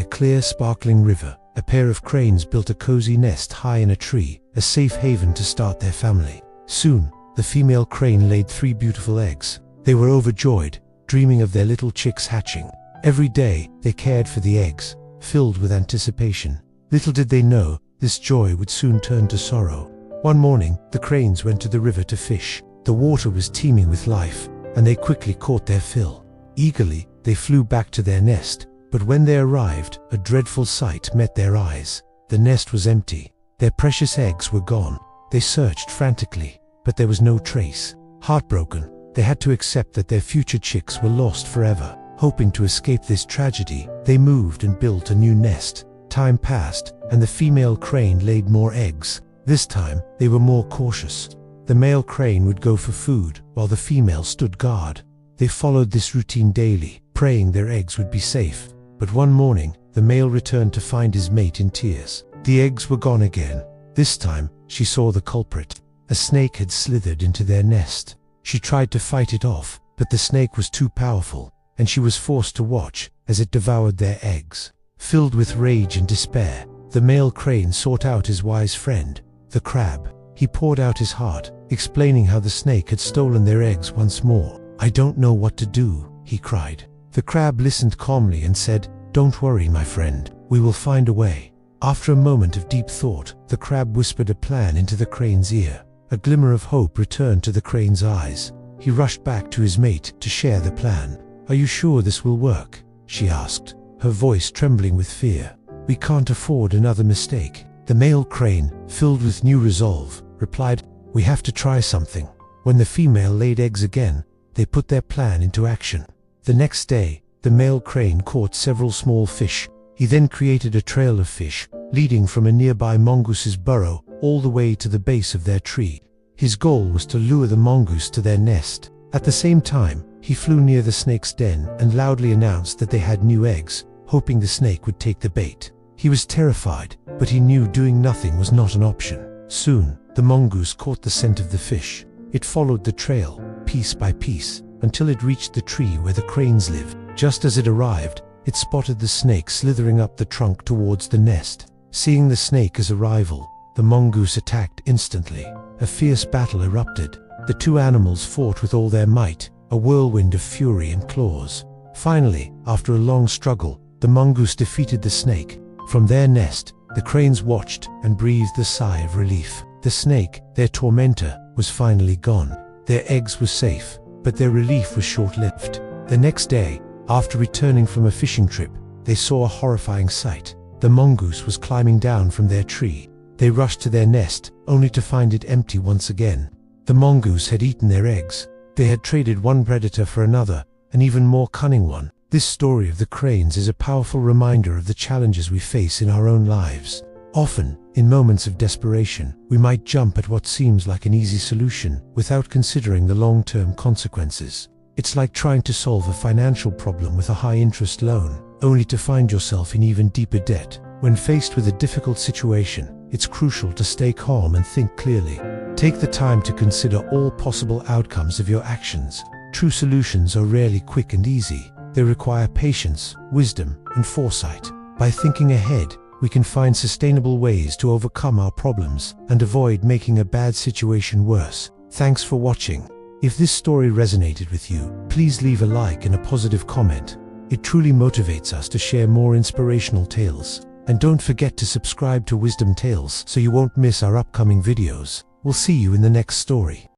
clear, sparkling river, a pair of cranes built a cozy nest high in a tree, a safe haven to start their family. Soon, the female crane laid 3 beautiful eggs. They were overjoyed, dreaming of their little chicks hatching. Every day, they cared for the eggs, filled with anticipation. Little did they know, this joy would soon turn to sorrow. One morning, the cranes went to the river to fish. The water was teeming with life, and they quickly caught their fill. Eagerly, they flew back to their nest, but when they arrived, a dreadful sight met their eyes. The nest was empty. Their precious eggs were gone. They searched frantically, but there was no trace. Heartbroken, they had to accept that their future chicks were lost forever. Hoping to escape this tragedy, they moved and built a new nest. Time passed, and the female crane laid more eggs. This time, they were more cautious. The male crane would go for food, while the female stood guard. They followed this routine daily, praying their eggs would be safe. But one morning, the male returned to find his mate in tears. The eggs were gone again. This time, she saw the culprit. A snake had slithered into their nest. She tried to fight it off, but the snake was too powerful, and she was forced to watch as it devoured their eggs. Filled with rage and despair, the male crane sought out his wise friend, the crab. He poured out his heart, explaining how the snake had stolen their eggs once more. "I don't know what to do," he cried. The crab listened calmly and said, "Don't worry, my friend. We will find a way." After a moment of deep thought, the crab whispered a plan into the crane's ear. A glimmer of hope returned to the crane's eyes. He rushed back to his mate to share the plan. "Are you sure this will work?" she asked, her voice trembling with fear. "We can't afford another mistake." The male crane, filled with new resolve, replied, "We have to try something." When the female laid eggs again, they put their plan into action. The next day, the male crane caught several small fish. He then created a trail of fish, leading from a nearby mongoose's burrow all the way to the base of their tree. His goal was to lure the mongoose to their nest. At the same time, he flew near the snake's den and loudly announced that they had new eggs, hoping the snake would take the bait. He was terrified, but he knew doing nothing was not an option. Soon, the mongoose caught the scent of the fish. It followed the trail, piece by piece, until it reached the tree where the cranes lived. Just as it arrived, it spotted the snake slithering up the trunk towards the nest. Seeing the snake as a rival, the mongoose attacked instantly. A fierce battle erupted. The two animals fought with all their might, a whirlwind of fury and claws. Finally, after a long struggle, the mongoose defeated the snake. From their nest, the cranes watched and breathed a sigh of relief. The snake, their tormentor, was finally gone. Their eggs were safe, but their relief was short-lived. The next day, after returning from a fishing trip, they saw a horrifying sight. The mongoose was climbing down from their tree. They rushed to their nest, only to find it empty once again. The mongoose had eaten their eggs. They had traded one predator for another, an even more cunning one. This story of the cranes is a powerful reminder of the challenges we face in our own lives. Often, in moments of desperation, we might jump at what seems like an easy solution without considering the long-term consequences. It's like trying to solve a financial problem with a high-interest loan, only to find yourself in even deeper debt. When faced with a difficult situation, it's crucial to stay calm and think clearly. Take the time to consider all possible outcomes of your actions. True solutions are rarely quick and easy. They require patience, wisdom, and foresight. By thinking ahead, we can find sustainable ways to overcome our problems and avoid making a bad situation worse. Thanks for watching. If this story resonated with you, please leave a like and a positive comment. It truly motivates us to share more inspirational tales. And don't forget to subscribe to Wisdom Tales so you won't miss our upcoming videos. We'll see you in the next story.